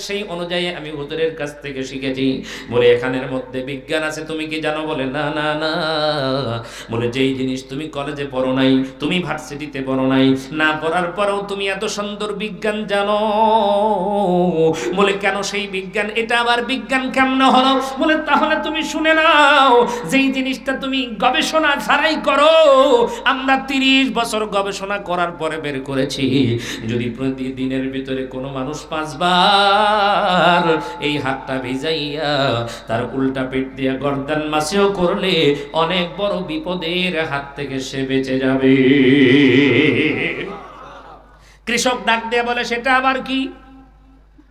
সেই অনুযায়ী আমি হুজুরের কাছ থেকে শিখেছি। বলে এখানের মধ্যে বিজ্ঞান আছে তুমি কি জানো? বলে না না না। বলে যেই জিনিস তুমি কলেজে পড়ো নাই, তুমি ভার্সিটিতে পড়ো নাই, না পড়ার পরেও তুমি এত সুন্দর বিজ্ঞান জানো। বলে কেন সেই বিজ্ঞান? এটা আবার বিজ্ঞান কেমন হলো? বলে তাহলে তুমি শুনে নাও, যেই জিনিসটা তুমি গবেষণা ছাড়াই করো, আমরা 30 বছর গবেষণা করার পরে বের করেছি, যদি প্রতিদিনের ভিতরে কোনো মানুষ 5 বার এই হাতটা ভিজাইয়া তার উল্টা পেট দিয়া গর্দান মাসেও করলে অনেক বড় বিপদের হাত থেকে সে বেঁচে যাবে। কৃষক ডাক দিয়ে বলে সেটা আবার কি?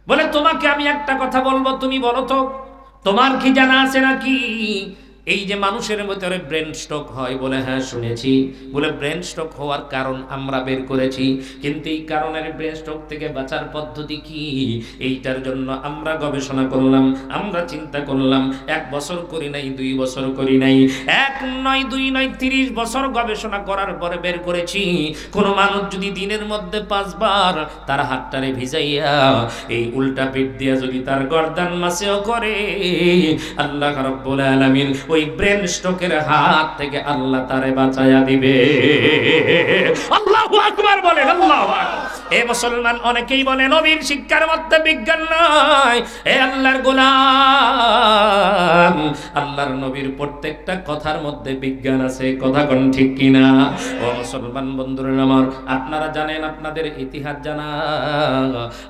বলে তোমাকে আমি একটা কথা বলবো, তুমি বলো তো তোমার কি জানা আছে নাকি এই যে মানুষের ভিতরে ব্রেন স্ট্রোক হয়? বলে হ্যাঁ শুনেছি। বলে ব্রেন স্ট্রোক হওয়ার কারণ আমরা বের করেছি, কিন্তু এই কারণের ব্রেন স্ট্রোক থেকে বাঁচার পদ্ধতি কি এইটার জন্য আমরা গবেষণা করলাম, আমরা চিন্তা করলাম। 1 বছর করি নাই, 2 বছর করি নাই, 1 নয় 2 নয় 30 বছর গবেষণা করার পরে বের করেছি, কোনো মানুষ যদি দিনের মধ্যে 5 বার তার হাতটারে ভিজাইয়া এই উল্টা পেট দিয়া যদি তার গর্দান মাসেও করে, আল্লাহ রাব্বুল আলামিন ওই ব্রেন স্ট্রোকের হাত থেকে আল্লাহ তারে বাঁচায়া দিবে। আল্লাহু আকবার বলেন, আল্লাহু আকবার। এ মুসলমান, অনেকেই বলে নবীর শিক্ষার মধ্যে বিজ্ঞান নাই। এ আল্লাহর গোলাম, আল্লাহর নবীর প্রত্যেকটা কথার মধ্যে বিজ্ঞান আছে। কথা কোন ঠিক কিনা? ও মুসলমান বন্ধুরা আমার, আপনারা জানেন, আপনাদের ইতিহাস জানা,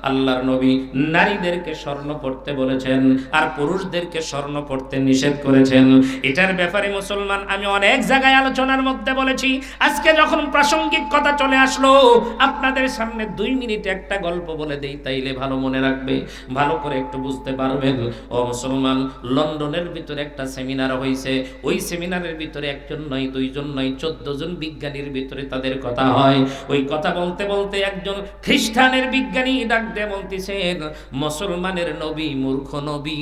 আল্লাহর নবী নারীদেরকে স্বর্ণ পড়তে বলেছেন আর পুরুষদেরকে স্বর্ণ পড়তে নিষেধ করেছেন। এটার ব্যাপারে মুসলমান আমি অনেক জায়গায় আলোচনার মধ্যে বলেছি। আজকে যখন প্রাসঙ্গিক কথা চলে আসলো, আপনাদের সামনে 2 মিনিটে একটা গল্প বলে দেই, তাইলে ভালো মনে রাখবে, ভালো করে একটু বুঝতে পারবেন। ও মুসলমান, লন্ডনের ভিতরে একটা সেমিনার হয়েছে। ওই সেমিনারের ভিতরে একজন নয়, 2 জন নয়, 14 জন বিজ্ঞানীর ভিতরে তাদের কথা হয়। ওই কথা বলতে বলতে একজন খ্রিস্টানের বিজ্ঞানী ডাক দিয়ে বলতেছেন, মুসলমানের নবী মূর্খ নবী,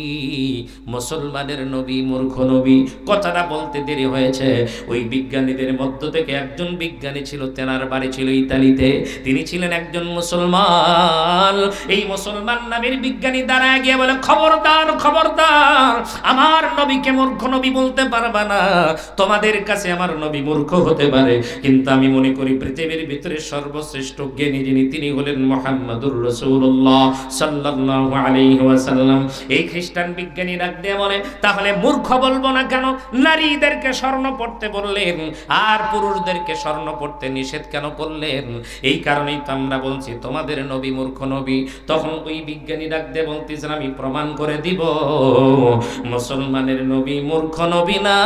মুসলমানের নবী মূর্খ নবী। কথাটা বলতে দেরি হয়েছে। ওই বিজ্ঞানীদের মধ্য থেকে একজন বিজ্ঞানী ছিল, তেনার বাড়ি ছিল ইতালিতে, তিনি ছিলেন একজন মুসলমান। এই মুসলমান নামের বিজ্ঞানী দাঁড়ায় গিয়ে বলে, খবরদার খবরদার, আমার নবীকে মূর্খ নবী বলতে পারবা না। তোমাদের কাছে আমার নবী মূর্খ হতে পারে, কিন্তু আমি মনে করি পৃথিবীর ভিতরে সর্বশ্রেষ্ঠ জ্ঞানী যিনি, তিনি হলেন মুহাম্মাদুর রাসূলুল্লাহ সাল্লাল্লাহু আলাইহি ওয়াসাল্লাম। এই খ্রিস্টান বিজ্ঞানী ডাক দিয়ে বলে, তাহলে মূর্খ বলবো না কেন? নারীদেরকে স্বর্ণ পড়তে বললেন আর পুরুষদেরকে স্বর্ণ পড়তে নিষেধ কেন করলেন? এই কারণেই তো আমরা বলছি তোমাদের নবী মূর্খ নবী। তখন ওই বিজ্ঞানী ডাক দিয়ে বলতেছেন, আমি প্রমাণ করে দিব, মুসলমানের নবী মূর্খ নবী না,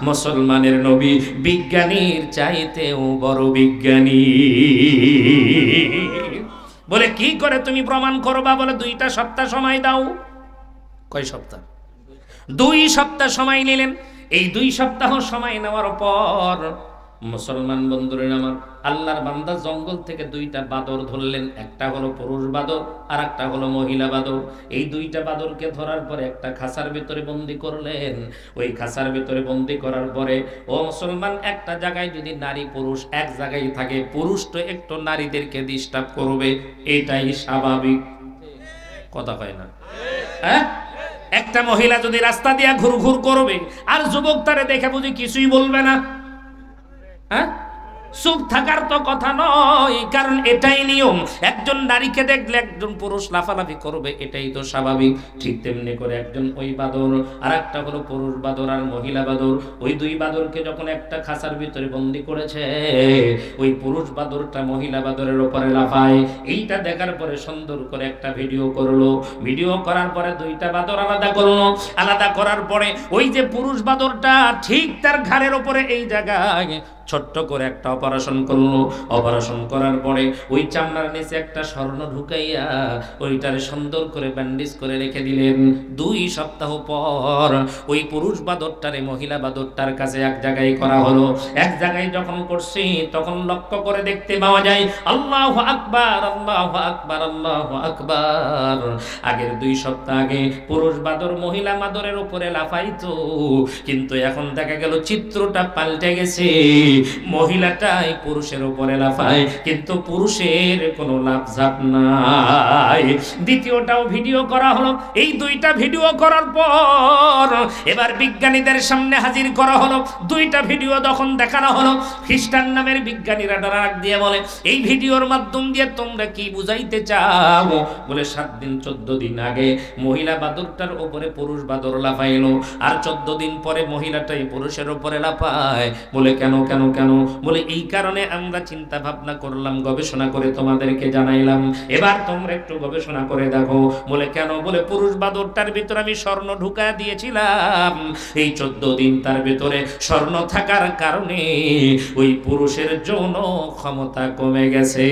মুসলমানের নবী বিজ্ঞানীর চাইতেও বড় বিজ্ঞানী। বলে কি করে তুমি প্রমাণ করবা? বলে 2টা সপ্তাহ সময় দাও। কয় সপ্তাহ? 2 সপ্তাহ সময় নিলেন। এই 2 সপ্তাহ সময় নেওয়ার পর মুসলমান বন্ধুরা আমার, আল্লাহর বান্দা জঙ্গল থেকে 2টা বাদর ধরলেন। একটা হলো পুরুষ বাদর আর একটা হলো মহিলা বাদর। এই 2টা বাদরকে ধরার পরে একটা খাঁচার ভিতরে বন্দি করলেন। ওই খাঁচার ভিতরে বন্দি করার পরে, ও মুসলমান, একটা জায়গায় যদি নারী পুরুষ এক জায়গায় থাকে, পুরুষ তো একটু নারীদেরকে ডিস্টার্ব করবে, এটাই স্বাভাবিক। কথা কয় না? হ্যাঁ, একটা মহিলা যদি রাস্তা দিয়া ঘুরঘুর করবে আর যুবক তারে দেখে বুঝি কিছুই বলবে না? হ্যাঁ, চুপ থাকার তো কথা নয়, কারণ এটাই নিয়ম। একজন নারীকে দেখলে একজন পুরুষ লাফালাফি করবে, এটাই তো স্বাভাবিক। ঠিক তেমনি করে একজন ওই বাদর, আর একটা হলো পুরুষ বাদর আর মহিলা বাদর। ওই 2 বাদরকে যখন একটা খাঁচার ভিতরে বন্দি করেছে, ওই পুরুষ বাদরটা মহিলা বাদরের উপরে লাফায়। এইটা দেখার পরে সুন্দর করে একটা ভিডিও করলো। ভিডিও করার পরে 2টা বাদর আলাদা করলো। আলাদা করার পরে ওই যে পুরুষ বাদরটা ঠিক তার ঘাড়ের উপরে এই জায়গায় ছোট্ট করে একটা অপারেশন করলো। অপারেশন করার পরে ওই চামড়ার নিচে একটা স্বর্ণ ঢুকাইয়া ওইটারে সুন্দর করে ব্যান্ডেজ করে রেখে দিলেন। 2 সপ্তাহ পর ওই পুরুষ বাদরটারে মহিলা বাদরটার কাছে এক জায়গায় করা হলো। এক জায়গায় যখন করছি তখন লক্ষ্য করে দেখতে পাওয়া যায়, আল্লাহু আকবার, আল্লাহু আকবার, আল্লাহু আকবার। আগের 2 সপ্তাহ আগে পুরুষ বাদর মহিলা বাদরের উপরে লাফাইতো, কিন্তু এখন দেখা গেল চিত্রটা পাল্টে গেছে। মহিলাটাই পুরুষের উপরে লাফায়, কিন্তু পুরুষের কোনো লাফঝাপ নাই। দ্বিতীয়টাও ভিডিও করা হলো। এই দুইটা ভিডিও করার পর এবার বিজ্ঞানীদের সামনে হাজির করা হলো। দুইটা ভিডিও যখন দেখানো হলো, খ্রিস্টান নামের বিজ্ঞানীরা ডাক দিয়ে বলে, এই ভিডিওর মাধ্যম দিয়ে তোমরা কি বুঝাইতে চাও? বলে 7 দিন 14 দিন আগে মহিলা বাদরটার উপরে পুরুষ বাদর লাফাইলো, আর 14 দিন পরে মহিলাটাই পুরুষের উপরে লাফায়। বলে কেন কেন কেন? বলে এই কারণে আমরা চিন্তা ভাবনা করলাম, গবেষণা করে তোমাদেরকে জানাইলাম, এবার তোমরা একটু গবেষণা করে দেখো। বলে কেন? বলে পুরুষ বাদরটার ভিতরে আমি স্বর্ণ ঢুকা দিয়েছিলাম, এই 14 দিন তার ভিতরে স্বর্ণ থাকার কারণে ওই পুরুষের যৌন ক্ষমতা কমে গেছে।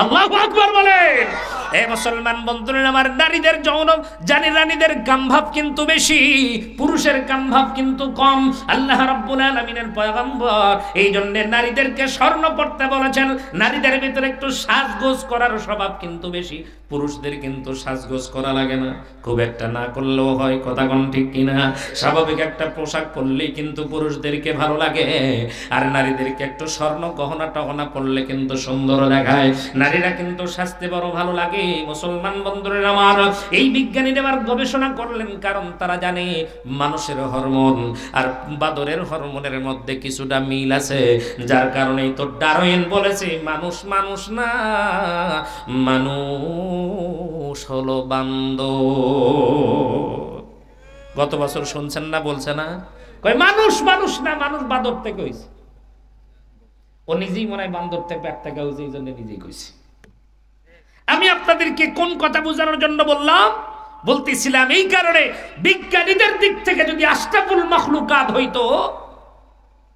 আল্লাহু আকবার বলেন। এ মুসলমান বন্ধুরা আমার, নারীদের যৌন জানি রানীদের কামভাব কিন্তু বেশি, পুরুষের কামভাব কিন্তু কম। আল্লাহ রাব্বুল আলামিনের পয়গম্বর এই জন্য নারীদেরকে স্বর্ণ পড়তে বলেছেন। নারীদের ভিতরে একটু সাজগোজ করার স্বভাব কিন্তু বেশি, পুরুষদের কিন্তু সাজগোজ করা লাগে না, খুব একটা না করলেও হয়। কথা কোন ঠিক কিনা? স্বাভাবিক একটা পোশাক পরলেই কিন্তু পুরুষদেরকে ভালো লাগে, আর নারীদেরকে একটু স্বর্ণ গহনা টহনা পরলে কিন্তু সুন্দর দেখায়। নারীরা কিন্তু সাজতে বড় ভালো লাগে। মুসলমান বন্ধুরা আমার, এই বিজ্ঞানীরা আবার গবেষণা করলেন, কারণ তারা জানে মানুষের হরমোন আর বাদরের হরমোনের মধ্যে কিছুটা মিল আছে, যার কারণেই তো ডারউইন বলেছে মানুষ মানুষ না, মানুষ হলো বান্দর। গত বছর শুনছেন না, বলছে না, কয় মানুষ মানুষ না, মানুষ বাদর থেকে হইছে। ও নিজেই মনে হয় বান্দর থেকে একটা হয়েছে, এই জন্য নিজেই কইছে। আমি আপনাদেরকে কোন কথা বোঝানোর জন্য বললাম? বলতেছিলাম এই কারণে, বিজ্ঞানীদের দিক থেকে যদি আশরাফুল মাখলুকাত হইতো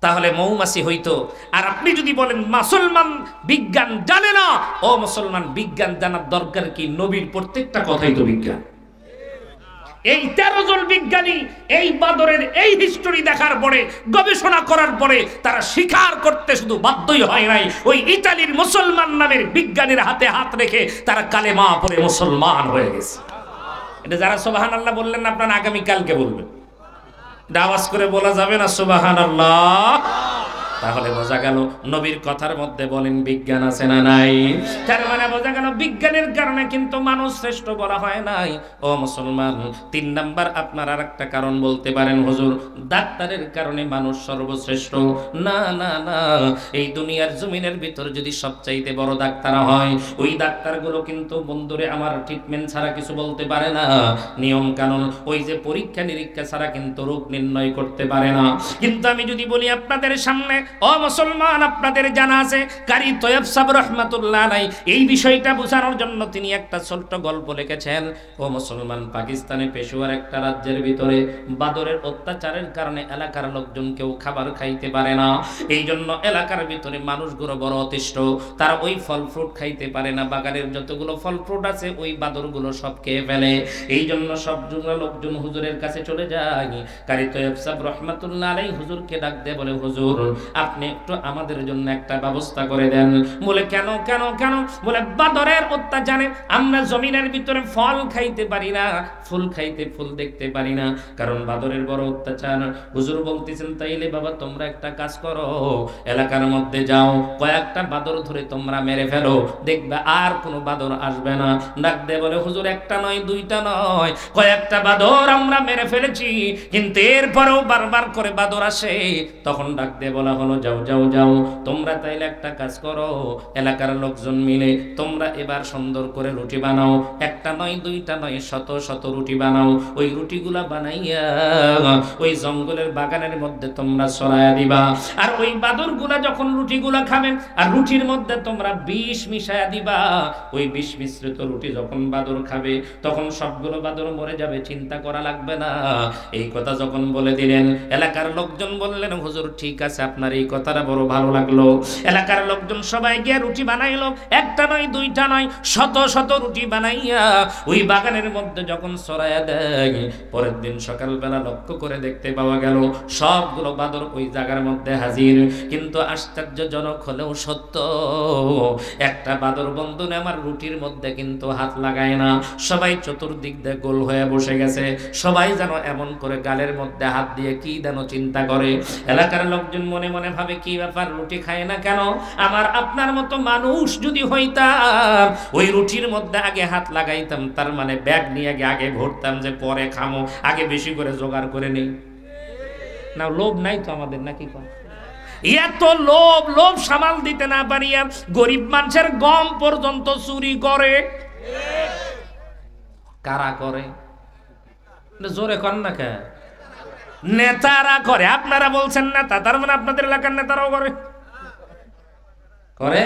তাহলে মৌমাছি হইতো। আর আপনি যদি বলেন মুসলমান বিজ্ঞান জানে না, ও মুসলমান বিজ্ঞান জানার দরকার কি? নবীর প্রত্যেকটা কথাই তো বিজ্ঞান। এই 13 জন বিজ্ঞানী এই বাদরের এই হিস্টোরি দেখার পরে, গবেষণা করার পরে তারা স্বীকার করতে শুধু বাধ্যই হয় নাই, ওই ইতালির মুসলমান নামের বিজ্ঞানীর হাতে হাত রেখে তারা কালেমা পড়ে মুসলমান হয়ে গেছে। এটা যারা সুবহানাল্লাহ বললেন না, আপনারা আগামী কালকে বলবেন। এটা আওয়াজ করে বলা যাবে না সুবহানাল্লাহ? তাহলে বোঝা গেল নবীর কথার মধ্যে বলেন বিজ্ঞান আছে না নাই? তার মানে বোঝা গেল বিজ্ঞানের কারণে কিন্তু মানুষ শ্রেষ্ঠ বলা হয় নাই। ও মুসলমান, 3 নাম্বার আপনার আর একটা কারণ বলতে পারেন, হুজুর ডাক্তারের কারণে মানুষ সর্বশ্রেষ্ঠ। না না না, এই দুনিয়ার জমিনের ভিতর যদি সবচাইতে বড় ডাক্তার হয়, ওই ডাক্তারগুলো কিন্তু বন্ধুরে আমার ট্রিটমেন্ট ছাড়া কিছু বলতে পারে না, নিয়ম কানুন ওই যে পরীক্ষা নিরীক্ষা ছাড়া কিন্তু রোগ নির্ণয় করতে পারে না। কিন্তু আমি যদি বলি আপনাদের সামনে, ও মুসলমান, আপনাদের জানা আছে কারি তৈয়ব সাহেব রাহমাতুল্লাহ আলাইহি এই বিষয়টা বোঝানোর জন্য তিনি একটা ছোট্ট গল্প লিখেছেন। ও মুসলমান, পাকিস্তানে পেশোয়ার একটা রাজ্যের ভিতরে বাদরের অত্যাচারের কারণে এলাকার লোকজন কেউ খাবার খাইতে পারে না। এই জন্য এলাকার ভিতরে মানুষগুলো বড় অতিষ্ঠ, তারা ওই ফল ফ্রুট খাইতে পারে না। বাগানের যতগুলো ফল ফ্রুট আছে ওই বাদরগুলো সব খেয়ে ফেলে। এই জন্য সবগুলো লোকজন হুজুরের কাছে চলে যায়। কারি তৈয়ব সাহেব রাহমাতুল্লাহ আলাইহি হুজুরকে ডাক দিয়ে বলে, হুজুর আপনি একটু আমাদের জন্য একটা ব্যবস্থা করে দেন। বলে কেন কেন কেন? বলে বাদরের অত্যাচারে আমরা জমিনের ভিতরে ফল খাইতে পারি না, ফুল খাইতে ফুল দেখতে পারি না, কারণ বাদরের বড় অত্যাচার। হুজুর বলতেছেন, তাইলে বাবা তোমরা একটা কাজ করো, এলাকার মধ্যে যাও, কয়েকটা বাদর ধরে তোমরা মেরে ফেলো, দেখবে আর কোনো বাদর আসবে না। ডাক দিয়ে বলে, হুজুর একটা নয় দুইটা নয়, কয়েকটা বাদর আমরা মেরে ফেলেছি, কিন্তু এরপরেও বারবার করে বাদর আসে। তখন ডাক দিয়ে বলা হলো, যাও যাও যাও, তোমরা তাইলে একটা কাজ করো, এলাকার লোকজন মিলে তোমরা এবার সুন্দর করে রুটি বানাও, একটা নয় দুইটা নয়, শত শত রুটি বানাও। ওই রুটিগুলা বানাইয়া ওই জঙ্গলের বাগানের মধ্যে তোমরা ছড়াইয়া দিবা। আর ওই বাদরগুলা যখন রুটিগুলা খাবেন, আর রুটির মধ্যে তোমরা বিষ মিশাইয়া দিবা। ওই বিষ মিশ্রিত রুটি যখন বাদর খাবে, তখন সবগুলো বাদর মরে যাবে, চিন্তা করা লাগবে না। এই কথা যখন বলে দিলেন, এলাকার লোকজন বললেন, হুজুর ঠিক আছে, আপনার এই কথাটা বড় ভালো লাগলো। এলাকার লোকজন সবাই গিয়ে রুটি বানাইলো, একটা নয় দুইটা নয়, শত শত রুটি বানাইয়া ওই বাগানের মধ্যে যখন ছড়াইয়া দেয়, পরের দিন সকালবেলা লক্ষ্য করে দেখতে পাওয়া গেল সবগুলো বাদর ওই জায়গার মধ্যে হাজির। কিন্তু আশ্চর্যজনক হলেও সত্য, একটা বাদর বন্ধু আমার রুটির মধ্যে কিন্তু হাত লাগায় না। সবাই চতুর্দিক দিয়ে গোল হয়ে বসে গেছে, সবাই যেন এমন করে গালের মধ্যে হাত দিয়ে কি যেন চিন্তা করে। এলাকার লোকজন মনে মনে মনে ভাবে কি ব্যাপার রুটি খায় না কেন? আমার আপনার মতো মানুষ যদি হইতাম ওই রুটির মধ্যে আগে হাত লাগাইতাম, তার মানে ব্যাগ নিয়ে আগে ভরতাম যে পরে খামো, আগে বেশি করে জোগাড় করে নেই। না লোভ নাই তো আমাদের, নাকি কম? এত লোভ, লোভ সামাল দিতে না পারিয়া গরিব মানুষের গম পর্যন্ত চুরি করে। কারা করে? জোরে কর না কে? নেতারা করে। আপনারা বলছেন নেতা, তার মানে আপনাদের এলাকার নেতারাও করে। করে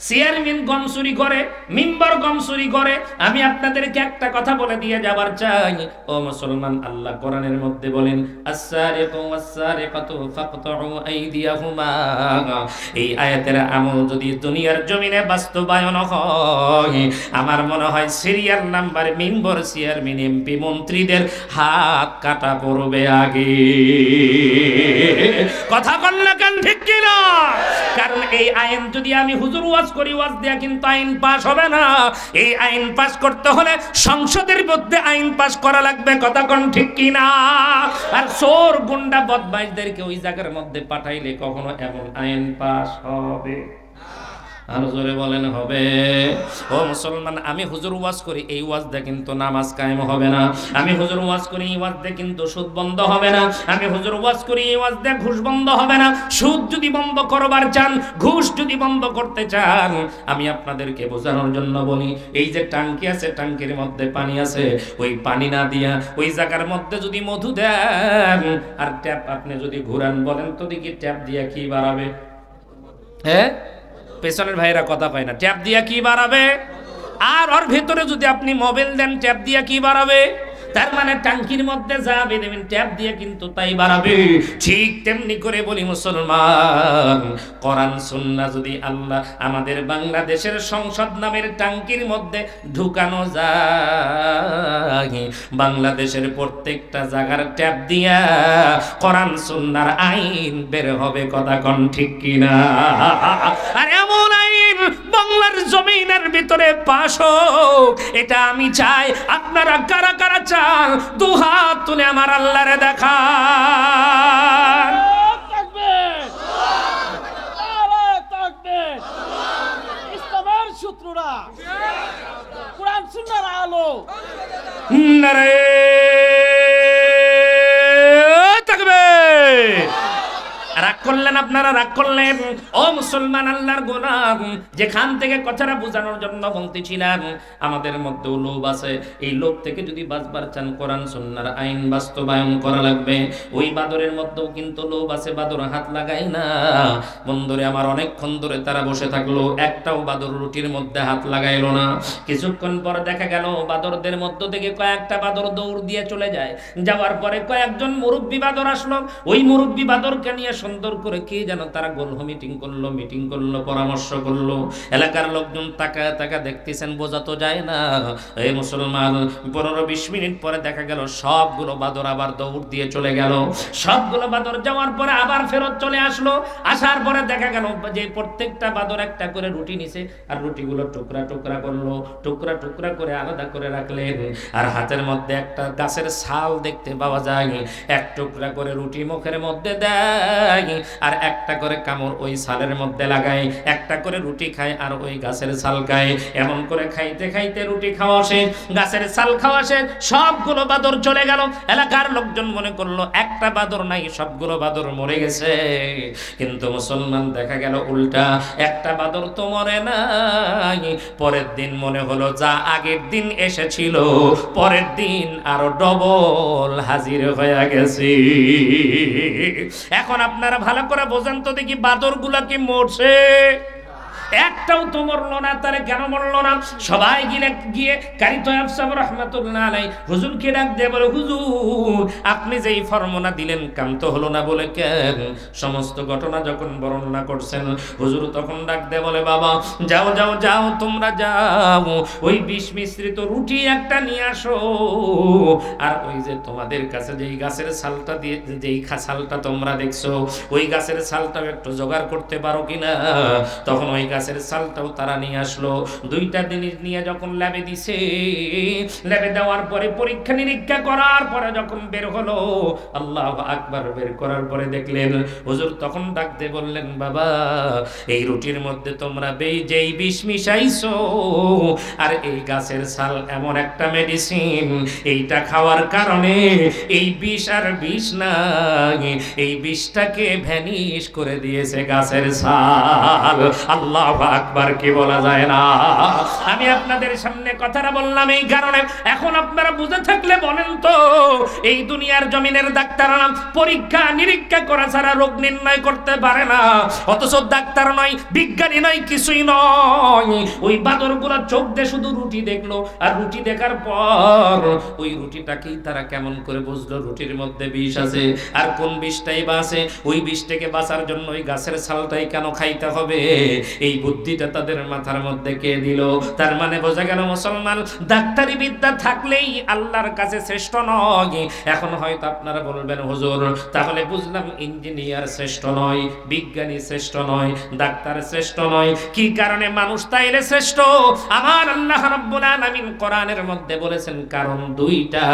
চেয়ারম্যান গম চুরি করে, মেম্বার গম চুরি করে। আমি আপনাদেরকে একটা কথা বলে দিয়ে যাবার চাই, ও মুসলমান, আল্লাহ কোরআনের মধ্যে বলেন আস-সারিকু ওয়াস-সারিকাতু ফাকতাউ আইদিয়াহুমা। এই আয়াতের আমল যদি দুনিয়ার জমিনে বাস্তবায়ন হয়, আমার মনে হয় serial number member, chairman, MP, মন্ত্রীদের হাত কাটা পড়বে আগে। কথা বল না কেন, ঠিক কিনা? কারণ এই আইন যদি আমি হুজুর ওয়াজ করি, ওয়াজ দেয়া কিন্তু আইন পাস হবে না। এই আইন পাস করতে হলে সংসদের মধ্যে আইন পাস করা লাগবে। কথা কোন ঠিক কিনা? আর চোর গুন্ডা বদমাইশদেরকে ওই জায়গার মধ্যে পাঠাইলে কখনো এমন আইন পাস হবে? আর জোরে বলেন হবে? ও মুসলমান, আমি হুজুর ওয়াজ করি, এই ওয়াজ দিয়ে কিন্তু নামাজ কায়েম হবে না। আমি হুজুর ওয়াজ করি, এই ওয়াজ দিয়ে কিন্তু সুদ বন্ধ হবে না। আমি হুজুর ওয়াজ করি, এই ওয়াজ দিয়ে ঘুষ বন্ধ হবে না। সুদ যদি বন্ধ করবার চান, ঘুষ যদি বন্ধ করতে চান, আমি আপনাদেরকে বোঝানোর জন্য বলি, এই যে টাঙ্কি আছে, টাঙ্কির মধ্যে পানি আছে, ওই পানি না দিয়া ওই জায়গার মধ্যে যদি মধু দেন আর ট্যাপ আপনি যদি ঘুরান, বলেন তো দেখি ট্যাপ দিয়া কি বাড়াবে? হ্যাঁ, পেছনের ভাইরা কথা কয় না। ট্যাপ দিয়া কি বাড়াবে? আর ওর ভেতরে যদি আপনি মোবাইল দেন, ট্যাপ দিয়া কি বাড়াবে? তার মানে টাঙ্কির মধ্যে যাবে দেবেন, ট্যাপ দিয়ে কিন্তু তাই বাড়াবে। ঠিক তেমনি করে বলি মুসলমান, কোরআন সুন্নাহ যদি আল্লাহ আমাদের বাংলাদেশের সংসদ নামের টাঙ্কির মধ্যে ঢুকানো যায়, বাংলাদেশের প্রত্যেকটা জায়গার ট্যাপ দিয়া কোরআন সুন্নাহর আইন বের হবে। কথা কোন ঠিক কিনা? আর এমন আইন বাংলার জমিনের ভিতরে পাশ হোক, এটা আমি চাই। আপনারা কারা কারা চান? দুহাত তুলে আমার আল্লাহরে দেখান। ইসলামের সূত্ররা, কোরআন সুন্নাহর আলো। নারে তাকবীর। রাগ করলেন আপনারা, রাগ করলেন। ও মুসলমান, আল্লাহর গোলাম, যেখান থেকে কথাটা বোঝানোর জন্য বলতেছিলাম, আমাদের মধ্যে লোভ আছে। এই লোভ থেকে যদি বাঁচবার চান, কোরআন সুন্নাহর আইন বাস্তবায়ন করা লাগবে। ওই বাদরের মধ্যেও কিন্তু লোভ আছে, বাদর হাত লাগাই না। বন্ধুরে আমার, অনেকক্ষণ ধরে তারা বসে থাকলো, একটাও বাদর রুটির মধ্যে হাত লাগাইলো না। কিছুক্ষণ পর দেখা গেল বাদরদের মধ্য থেকে কয়েকটা বাদর দৌড় দিয়ে চলে যায়। যাওয়ার পরে কয়েকজন মুরব্বী বাদর আসলো। ওই মুরব্বী বাদরকে নিয়ে সুন্দর করে কি যেন তারা গোলহ মিটিং করলো, পরামর্শ করলো। এলাকার লোকজন তাকা দেখতেছেন, বোঝা তো যায় না। এই মুসলমান, 15-20 মিনিট পরে দেখা গেল সবগুলো বাদর আবার দৌড় দিয়ে চলে গেল। সবগুলো বাদর যাওয়ার পরে আবার ফেরত চলে আসলো। আসার পরে দেখা গেল যে প্রত্যেকটা বাদর একটা করে রুটি নিছে, আর রুটিগুলো টুকরা টুকরা করে আলাদা করে রাখলেন। আর হাতের মধ্যে একটা গাছের ছাল দেখতে পাওয়া যায়, এক টুকরা করে রুটি মুখের মধ্যে দেয়, আর একটা করে কামড় ওই ছালের মধ্যে লাগায়, একটা করে রুটি খায় আর ওই গাছের ছাল খায়। এমন করে খাইতে খাইতে রুটি খাওয়া শেষ, গাছের ছাল খাওয়া শেষ, সবগুলো বাদর চলে গেল। এলাকার লোকজন মনে করলো একটা বাদর নাই, সবগুলো বাদর মরে গেছে। কিন্তু মুসলমান, দেখা গেল উল্টা, একটা বাদর তো মরে নাই। পরের দিন মনে হলো যা আগের দিন এসেছিল, পরের দিন আরো ডবল হাজির হয়ে গেছে। এখন আপনারা ভালো করে বোঝেন তো দেখি, বাদরগুলা কি মরছে? একটাও তো মরলো না। তারে কেন মরলো না? সবাই গিয়ে কারি তয়্যব সাহেব রাহমাতুল্লাহ আলাইহি হুজুরকে ডাক দিয়ে বলে, হুজুর আপনি যেই ফরমানা দিলেন কাম তো হলো না বলে কেন? সমস্ত ঘটনা যখন বর্ণনা করছেন, হুজুর তখন ডাক দিয়ে বলে, বাবা যাও তোমরা যাও, ওই বিষ মিশ্রিত রুটি একটা নিয়ে আসো, আর ওই যে তোমাদের কাছে যেই গাছের ছালটা দিয়ে, যেই ছালটা তোমরা দেখছো, ওই গাছের ছালটাও একটু জোগাড় করতে পারো কিনা? তখন ওই গাছ গাছের ছালটাও তারা নিয়ে আসলো। দুইটা জিনিস নিয়ে যখন ল্যাবে দিছে, ল্যাবে দেওয়ার পরে পরীক্ষা নিরীক্ষা করার পরে যখন বের হলো, আল্লাহু আকবার, বের করার পরে দেখলেন হুজুর তখন ডাকতে বললেন, বাবা এই রুটির মধ্যে তোমরা যেই বিষ মিশাইছো, আর এই গাছের ছাল এমন একটা মেডিসিন, এইটা খাওয়ার কারণে এই বিষ আর বিষ নাই, এই বিষটাকে ভ্যানিশ করে দিয়েছে গাছের ছাল। আল্লাহু আকবার, কি বলা যায় না? আমি আপনাদের সামনে কথাটা বললাম এই কারণে, এখন আপনারা বুঝে থাকলে বলেন তো, এই দুনিয়ার জমিনের ডাক্তাররা পরীক্ষা নিরীক্ষা করা ছাড়া রোগ নির্ণয় করতে পারে না। অথচ ডাক্তার নয়, বিজ্ঞানী নয়, কিছুই নয়, ওই বাদরগুলো চোখ দিয়ে শুধু রুটি দেখলো, আর রুটি দেখার পর ওই রুটিটাকেই তারা কেমন করে বুঝলো রুটির মধ্যে বিষ আছে, আর কোন বিষটাই বাঁচে, ওই বিষ থেকে বাঁচার জন্য ওই গাছের ছালটাই কেন খাইতে হবে, এই বুদ্ধিটা তাদের মাথার মধ্যে কে দিল? তার মানে বোঝা গেল মুসলমান, ডাক্তারি বিদ্যা থাকলেই আল্লাহর কাছে শ্রেষ্ঠ নয়। এখন হয়তো আপনারা বলবেন, হুজুর তাহলে বুঝলাম ইঞ্জিনিয়ার শ্রেষ্ঠ নয়, বিজ্ঞানী শ্রেষ্ঠ নয়, ডাক্তার শ্রেষ্ঠ নয়, কি কারণে মানুষ তাইলে শ্রেষ্ঠ? আমার আল্লাহ রাব্বুল আলামিন কোরআনের মধ্যে বলেছেন কারণ দুইটা,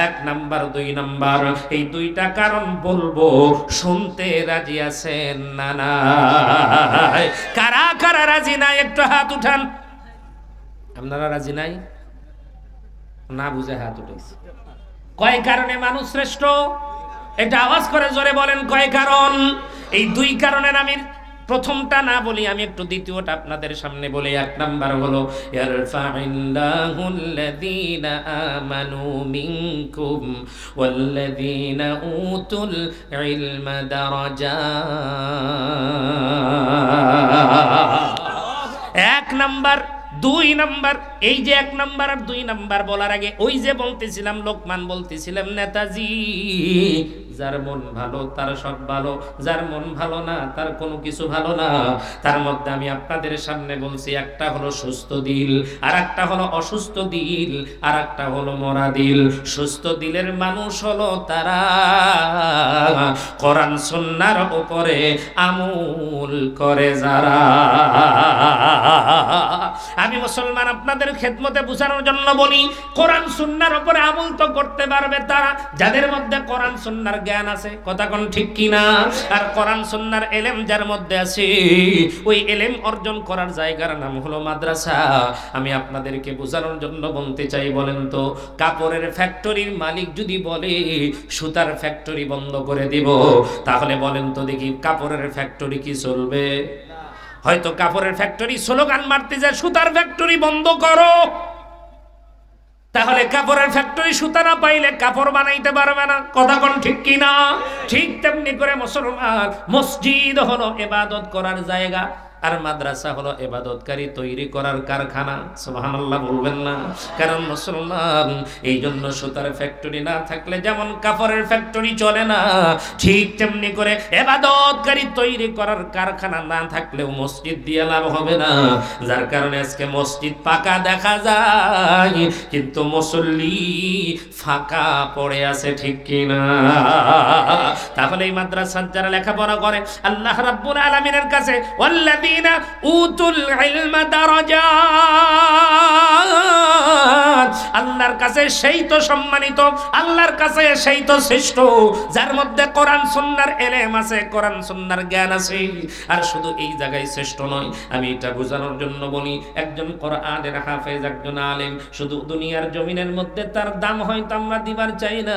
এক নাম্বার, দুই নাম্বার। এই দুইটা কারণ বলবো, শুনতে রাজি আছেন না? নাই? কারা কারা রাজি নাই একটু হাত উঠান। আপনারা রাজি নাই? না বুঝে হাত উঠেছে। কয় কারণে মানুষ শ্রেষ্ঠ? এটা আওয়াজ করে জোরে বলেন, কয় কারণ? এই দুই কারণের আমি প্রথমটা না বলি, আমি একটু দ্বিতীয়টা আপনাদের সামনে বলি। এক নাম্বার হলো ইয়ারফা'িল্লাহুল্লাযীনা আমানু মিনকুম ওয়াল্লাযীনা উতুল ইলমা দারাজাত। এক নাম্বার, দুই নাম্বার। এই যে এক নাম্বার আর দুই নাম্বার বলার আগে ওই যে বলতেছিলাম, লোকমান বলতেছিলাম, নেতাজি, যার মন ভালো তার সব ভালো, যার মন ভালো না তার কোনো কিছু ভালো না। তার মধ্যে আমি আপনাদের সামনে বলছি, একটা হলো সুস্থ দিল, আর একটা হলো অসুস্থ দিল, আর একটা হলো মরা দিল। সুস্থ দিলের মানুষ হলো তারা কোরআন সুন্নাহর উপরে আমল করে যারা। আমি মুসলমান আপনাদের খেদমতে বোঝানোর জন্য বলি, কোরআন সুন্নাহর উপরে আমল তো করতে পারবে তারা যাদের মধ্যে কোরআন সুন্নাহর জ্ঞান আছে। কথা কোন ঠিক কিনা? আর কোরআন সুন্নাহর এলেম যার মধ্যে আছে, ওই এলেম অর্জন করার জায়গার নাম হলো মাদ্রাসা। আমি আপনাদেরকে বোঝানোর জন্য বলতে চাই, বলেন তো, কাপড়ের ফ্যাক্টরির মালিক যদি বলে সুতার ফ্যাক্টরি বন্ধ করে দিব, তাহলে বলেন তো দেখি কাপড়ের ফ্যাক্টরি কি চলবে? হয়তো কাপড়ের ফ্যাক্টরি স্লোগান মারতে যায় সুতার ফ্যাক্টরি বন্ধ করো, তাহলে কাপড়ের ফ্যাক্টরি সুতা না পাইলে কাপড় বানাইতে পারবে না। কথা কোন ঠিক কিনা? ঠিক তেমনি করে মুসলমান, মসজিদ হলো ইবাদত করার জায়গা, আর মাদ্রাসা হলো ইবাদতকারী তৈরি করার কারখানা। সুবহানাল্লাহ বলবেন না? কারণ মুসলমান, এই জন্য সুতার ফ্যাক্টরি না থাকলে যেমন কাপড়ের ফ্যাক্টরি চলে না, ঠিক তেমনি করে ইবাদতকারী তৈরি করার কারখানা না থাকলেও মসজিদ দিয়ে লাভ হবে না। যার কারণে আজকে মসজিদ পাকা দেখা যায়, কিন্তু মুসল্লি ফাঁকা পড়ে আছে, ঠিক কিনা? তাহলে এই মাদ্রাসার যারা লেখাপড়া করে, আল্লাহ রাব্বুল আলামিনের কাছে ওয়াল্লাযীনা উতুল ইলমা দারাজাত, আল্লাহর কাছে সেই তো সম্মানিত, আল্লাহর কাছে সেই তো শ্রেষ্ঠ যার মধ্যে কোরআন সুন্নাহর এলেম আছে, কোরআন সুন্নাহর জ্ঞান আছে। আর শুধু এই জায়গায় শ্রেষ্ঠ নয়, আমি এটা বোঝানোর জন্য বলি, একজন কোরআনের হাফেজ, একজন আলেম, শুধু দুনিয়ার জমিনের মধ্যে তার দাম হয়তো আমরা দিবার চাই না,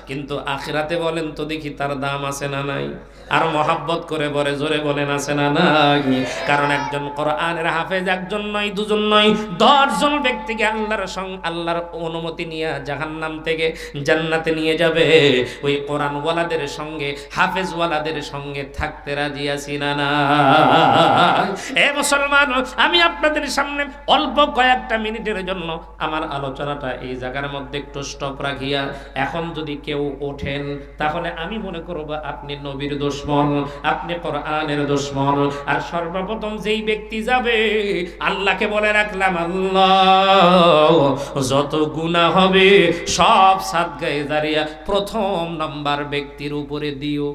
কিন্তু আখিরাতে বলেন তো দেখি তার দাম আছে না নাই? আর মহাব্বত করে বলে জোরে বলেন আছে না নাই? কারণ একজন কোরআনের হাফেজ একজন নয়, দুজন নয়, 10 জন ব্যক্তিকে আল্লাহর অনুমতি নিয়ে জাহান্নাম থেকে জান্নাতে নিয়ে যাবে। ওই কোরআনওয়ালাদের সঙ্গে, হাফেজওয়ালাদের সঙ্গে থাকতে রাজি আছি না না? এ মুসলমান, আমি আপনাদের সামনে অল্প কয়েকটা মিনিটের জন্য আমার আলোচনাটা এই জায়গার মধ্যে একটু স্টপ রাখিয়া, এখন যদি কেউ ওঠেন তাহলে আমি মনে করব আপনি নবীর দুশমন, আপনি কোরআনের দুশমন। আর সর্বপ্রথম যেই ব্যক্তি যাবে, আল্লাহকে বলে রাখলাম, আল্লাহ যত গুনাহ হবে সব সাদগায়ে জারিয়া প্রথম নাম্বার ব্যক্তির উপরে দিও।